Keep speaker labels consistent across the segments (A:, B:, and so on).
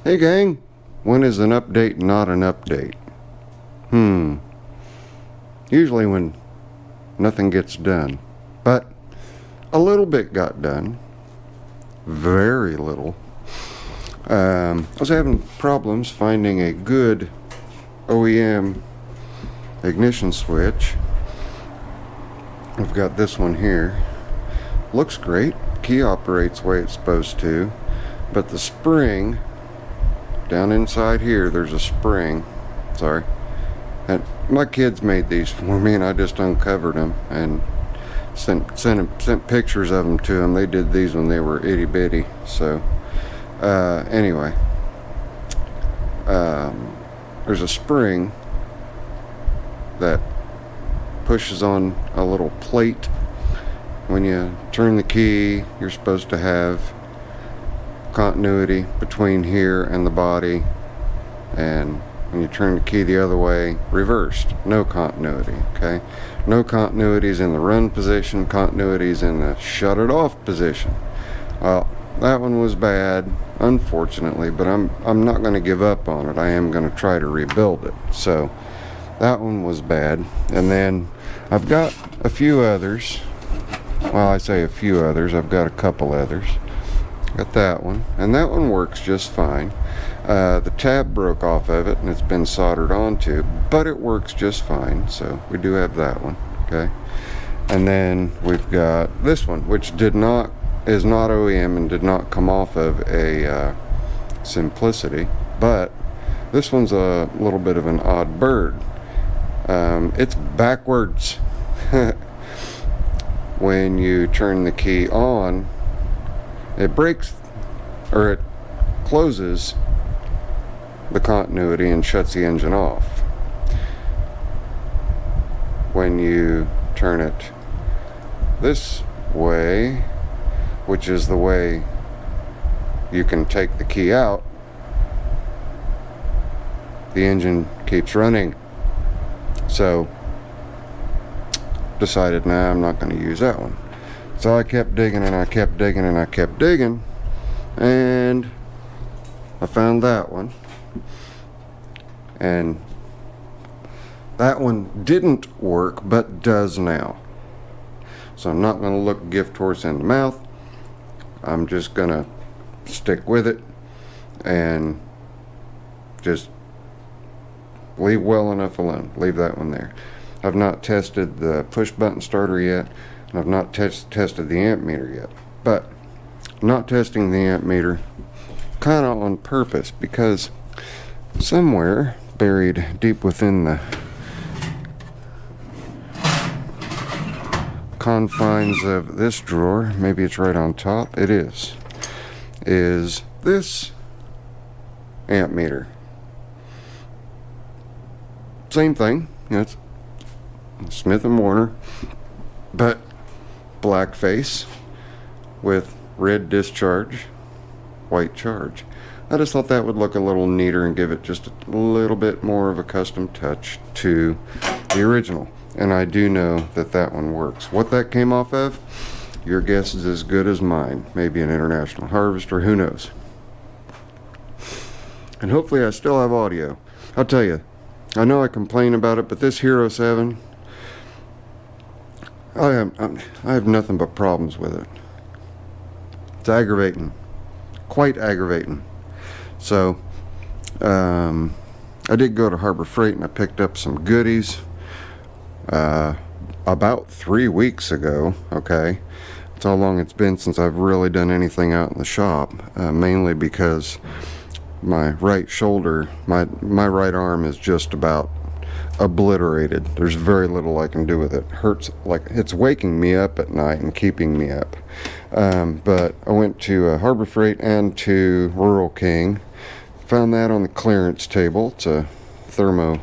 A: Hey gang, when is an update not an update? Usually when nothing gets done. But a little bit got done. Very little. I was having problems finding a good OEM ignition switch. I've got this one here. Looks great. Key operates the way it's supposed to. But the spring, down inside here, there's a spring. Sorry. And my kids made these for me, and I just uncovered them and sent pictures of them to them. They did these when they were itty bitty. So anyway, there's a spring that pushes on a little plate. When you turn the key, you're supposed to have continuity between here and the body, and when you turn the key the other way, reversed, no continuity. Okay, no continuities in the run position, continuities in the shut it off position. Well, that one was bad, unfortunately, but I'm not going to give up on it. I am going to try to rebuild it. So that one was bad. And then I've got a few others. Well, I say a few others, I've got a couple others. Got that one, and that one works just fine. The tab broke off of it and it's been soldered onto, but it works just fine. So we do have that one. Okay, and then we've got this one, which is not OEM and did not come off of a Simplicity, but this one's a little bit of an odd bird. It's backwards. When you turn the key on, it breaks, or it closes the continuity and shuts the engine off. When you turn it this way, which is the way you can take the key out, the engine keeps running. So decided, nah, I'm not going to use that one. So I kept digging and I kept digging and I kept digging, and I found that one. And that one didn't work, but does now. So I'm not going to look gift horse in the mouth. I'm just going to stick with it and just leave well enough alone. Leave that one there. I've not tested the push button starter yet, and I've not tested the amp meter yet. But I'm not testing the amp meter kind of on purpose, because somewhere buried deep within the confines of this drawer, maybe it's right on top, it is this amp meter. Same thing, you know, it's Smith & Warner, but black face with red discharge, white charge. I just thought that would look a little neater and give it just a little bit more of a custom touch to the original. And I do know that that one works. What that came off of, your guess is as good as mine. Maybe an International Harvester, who knows. And hopefully I still have audio. I'll tell you, I know I complain about it, but this Hero 7, I have nothing but problems with it. It's aggravating, quite aggravating. So I did go to Harbor Freight and I picked up some goodies about 3 weeks ago. Okay, that's how long it's been since I've really done anything out in the shop, mainly because my right shoulder, my right arm is just about obliterated. There's very little I can do with it. Hurts like it's waking me up at night and keeping me up. But I went to Harbor Freight and to Rural King. Found that on the clearance table. It's a thermo.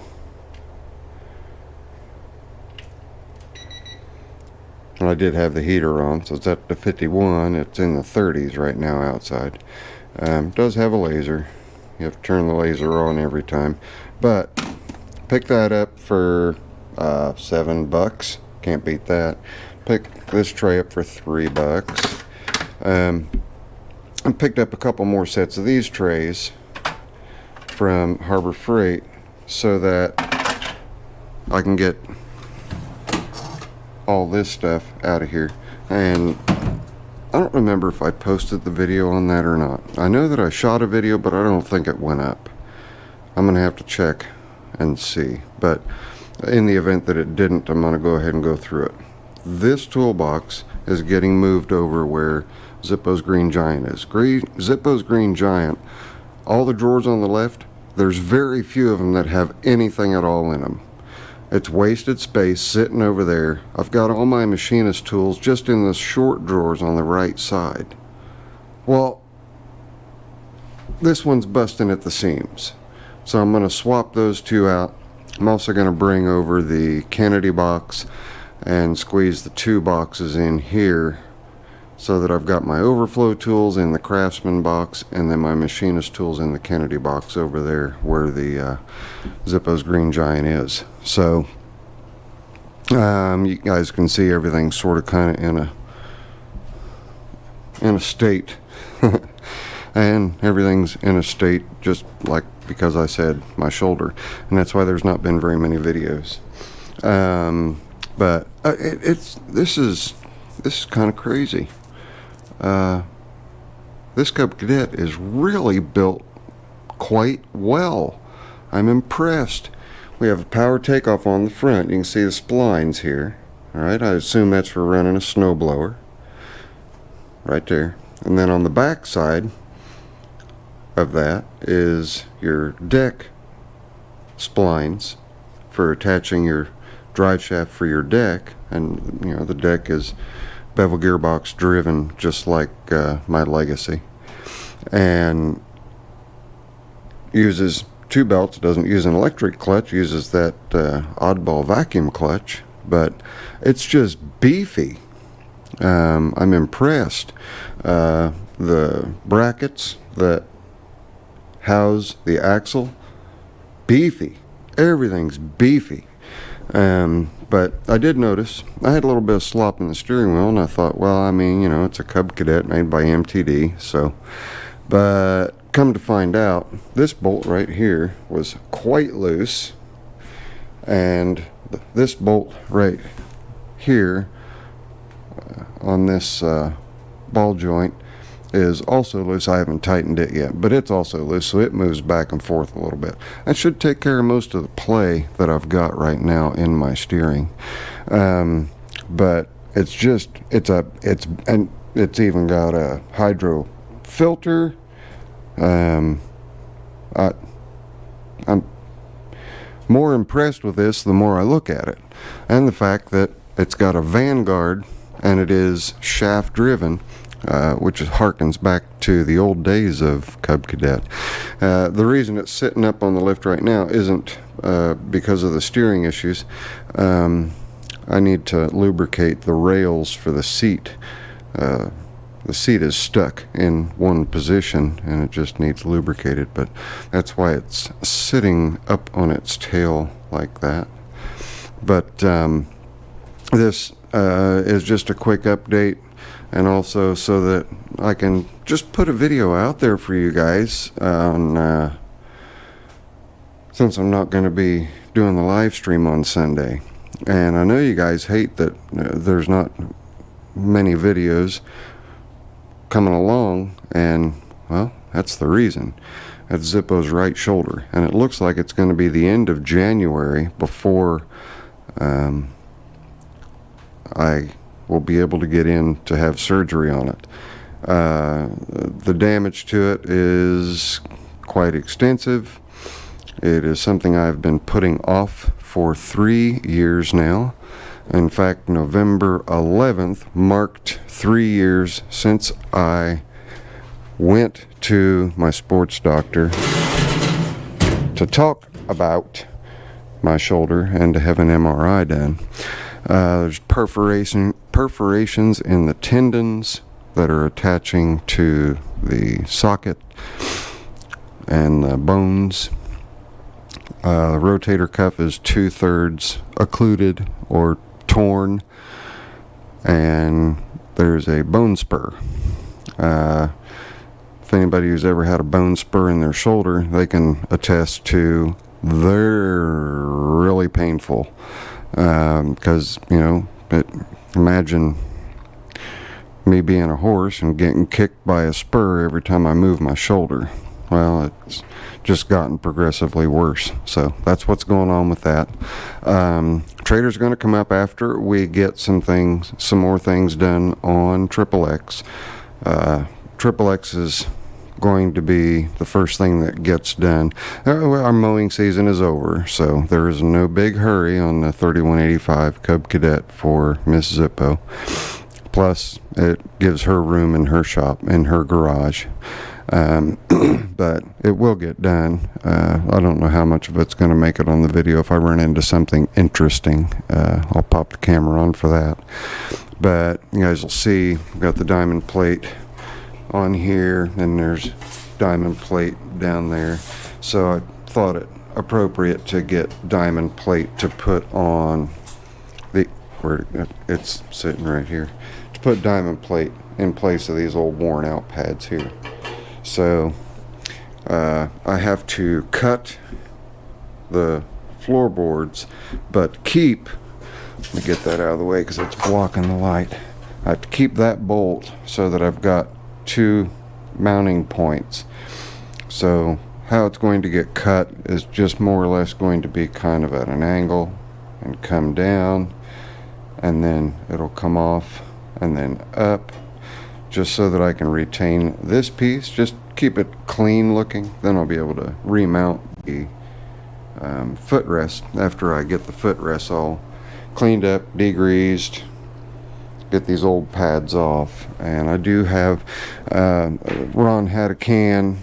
A: And I did have the heater on, so it's up to 51. It's in the 30s right now outside. Does have a laser. You have to turn the laser on every time. But picked that up for $7. Can't beat that. Picked this tray up for $3. I picked up a couple more sets of these trays from Harbor Freight so that I can get all this stuff out of here. And I don't remember if I posted the video on that or not. I know that I shot a video, but I don't think it went up. I'm gonna have to check and see, but in the event that it didn't, I'm gonna go ahead and go through it. This toolbox is getting moved over where Zippo's Green Giant is. Zippo's Green Giant, all the drawers on the left, there's very few of them that have anything at all in them. It's wasted space sitting over there. I've got all my machinist tools just in the short drawers on the right side. Well, this one's busting at the seams. So I'm going to swap those two out. I'm also going to bring over the Kennedy box and squeeze the two boxes in here so that I've got my overflow tools in the Craftsman box and then my machinist tools in the Kennedy box over there where the Zippo's Green Giant is. So you guys can see everything sort of kind of in a state and everything's in a state just like because I said my shoulder, and that's why there's not been very many videos. But this is kind of crazy. This Cub Cadet is really built quite well. I'm impressed. We have a power takeoff on the front. You can see the splines here. All right, I assume that's for running a snowblower. Right there. And then on the back side of that is your deck splines for attaching your drive shaft for your deck. And you know, the deck is bevel gearbox driven, just like my Legacy, and uses two belts. It doesn't use an electric clutch, uses that oddball vacuum clutch, but it's just beefy. I'm impressed. The brackets that house the axle, beefy. Everything's beefy. But I did notice I had a little bit of slop in the steering wheel, and I thought, well, I mean, you know, it's a Cub Cadet made by MTD, so. But come to find out, this bolt right here was quite loose, and this bolt right here on this ball joint is also loose. I haven't tightened it yet, but it's also loose, so it moves back and forth a little bit. That should take care of most of the play that I've got right now in my steering. But it's just it's even got a hydro filter. I'm more impressed with this the more I look at it, and the fact that it's got a Vanguard and it is shaft driven, which harkens back to the old days of Cub Cadet. The reason it's sitting up on the lift right now isn't because of the steering issues. I need to lubricate the rails for the seat. The seat is stuck in one position and it just needs lubricated, but that's why it's sitting up on its tail like that. But this is just a quick update, and also so that I can just put a video out there for you guys on since I'm not going to be doing the live stream on Sunday. And I know you guys hate that there's not many videos coming along, and well, that's the reason. That's Zippo's right shoulder, and it looks like it's going to be the end of January before I will be able to get in to have surgery on it. The damage to it is quite extensive. It is something I've been putting off for 3 years now. In fact, November 11th marked 3 years since I went to my sports doctor to talk about my shoulder and to have an MRI done. There's perforations in the tendons that are attaching to the socket and the bones. The rotator cuff is 2/3 occluded or torn, and there's a bone spur. if anybody who's ever had a bone spur in their shoulder, they can attest to they're really painful. Because, imagine me being a horse and getting kicked by a spur every time I move my shoulder. Well, it's just gotten progressively worse. So that's what's going on with that. Trader's going to come up after we get some more things done on Triple X. Triple X is going to be the first thing that gets done. Our mowing season is over, so there is no big hurry on the 3185 Cub Cadet for Miss Zippo. Plus, it gives her room in her shop, in her garage. But it will get done. I don't know how much of it's going to make it on the video. If I run into something interesting, I'll pop the camera on for that. But you guys will see, we've got the diamond plate on here, and there's diamond plate down there. So I thought it appropriate to get diamond plate to put on where it's sitting right here, to put diamond plate in place of these old worn out pads here. So I have to cut the floorboards, but keep, let me get that out of the way because it's blocking the light. I have to keep that bolt so that I've got 2 mounting points. So how it's going to get cut is just more or less going to be kind of at an angle and come down, and then it'll come off and then up, just so that I can retain this piece, just keep it clean looking. Then I'll be able to remount the footrest after I get the footrest all cleaned up, degreased, get these old pads off. And I do have, Ron had a can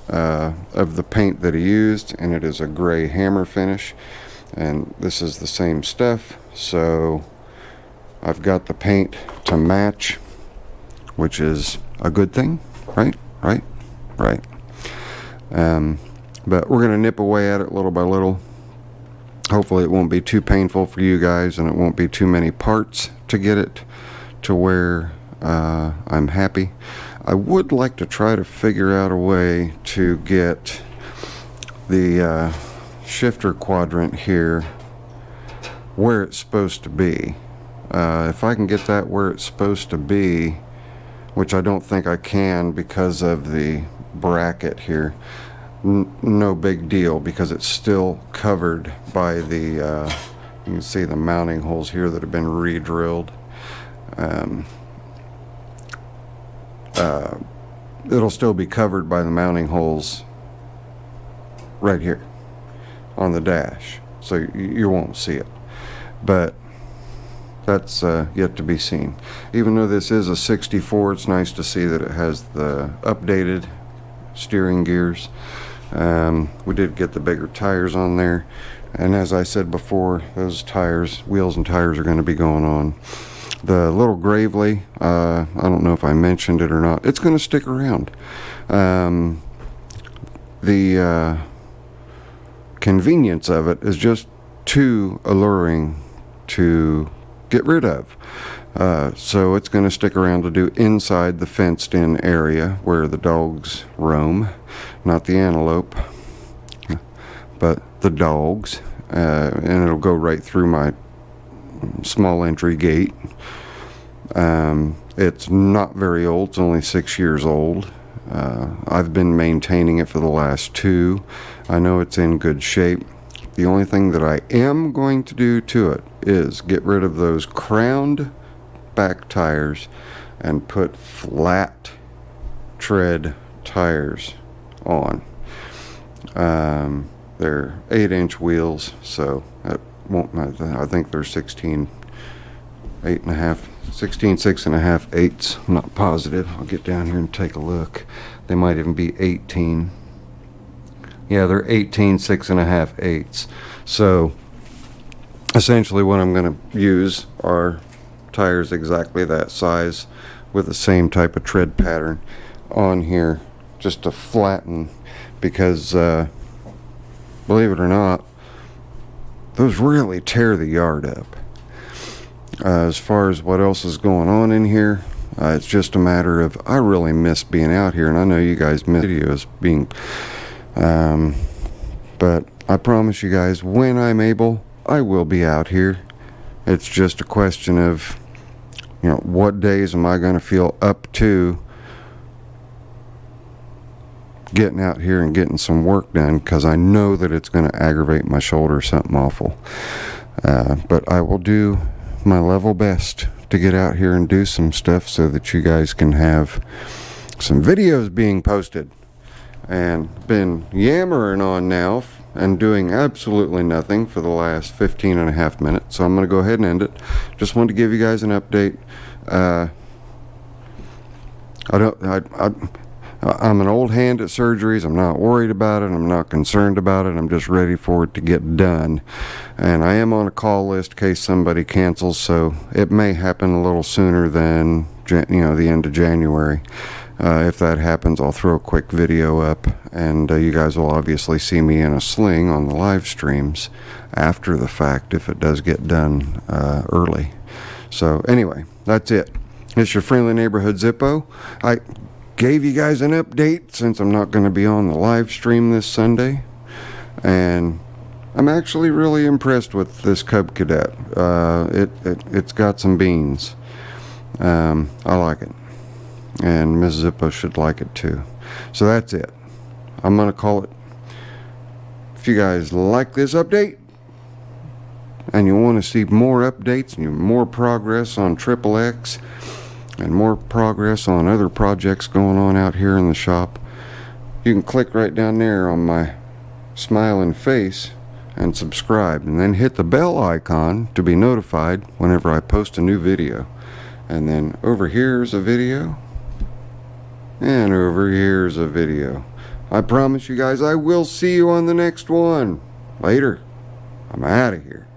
A: of the paint that he used, and it is a gray hammer finish, and this is the same stuff, so I've got the paint to match, which is a good thing, right? But we're going to nip away at it little by little. Hopefully it won't be too painful for you guys, and it won't be too many parts to get it to where I'm happy. I would like to try to figure out a way to get the shifter quadrant here where it's supposed to be. If I can get that where it's supposed to be, which I don't think I can because of the bracket here, no big deal, because it's still covered by the you can see the mounting holes here that have been re-drilled. It'll still be covered by the mounting holes right here on the dash, so you won't see it, but that's yet to be seen. Even though this is a 64, it's nice to see that it has the updated steering gears. We did get the bigger tires on there, and as I said before, those tires, wheels and tires, are going to be going on. The little Gravely, I don't know if I mentioned it or not, it's going to stick around. The convenience of it is just too alluring to get rid of. So it's going to stick around to do inside the fenced in area where the dogs roam, not the antelope, but the dogs, and it'll go right through my small entry gate. It's not very old, it's only 6 years old. I've been maintaining it for the last 2. I know it's in good shape. The only thing that I am going to do to it is get rid of those crowned back tires and put flat tread tires on. They're 8-inch wheels, so that won't, I think they're 16 6.5/8. I'm not positive. I'll get down here and take a look. They might even be 18. Yeah, they're 18 6.5/8. So essentially what I'm going to use are tires exactly that size with the same type of tread pattern on here, just to flatten, because believe it or not, those really tear the yard up. As far as what else is going on in here, It's just a matter of I really miss being out here, and I know you guys miss videos being but I promise you guys, when I'm able, I will be out here. It's just a question of, you know, what days am I going to feel up to getting out here and getting some work done, because I know that it's going to aggravate my shoulder or something awful. But I will do my level best to get out here and do some stuff so that you guys can have some videos being posted. And been yammering on now and doing absolutely nothing for the last 15 and a half minutes, so I'm going to go ahead and end it. Just wanted to give you guys an update. I'm an old hand at surgeries. I'm not worried about it. I'm not concerned about it. I'm just ready for it to get done. And I am on a call list in case somebody cancels, so it may happen a little sooner than, you know, the end of January. If that happens, I'll throw a quick video up, and you guys will obviously see me in a sling on the live streams after the fact if it does get done early. So anyway, that's it. It's your friendly neighborhood Zippo. I gave you guys an update since I'm not going to be on the live stream this Sunday, and I'm actually really impressed with this Cub Cadet. It's got some beans. I like it, and Miss Zippo should like it too. So that's it. I'm going to call it. If you guys like this update and you want to see more updates and more progress on Triple X and more progress on other projects going on out here in the shop, you can click right down there on my smiling face and subscribe, and then hit the bell icon to be notified whenever I post a new video. And then over here's a video, and over here's a video. I promise you guys I will see you on the next one. Later. I'm out of here.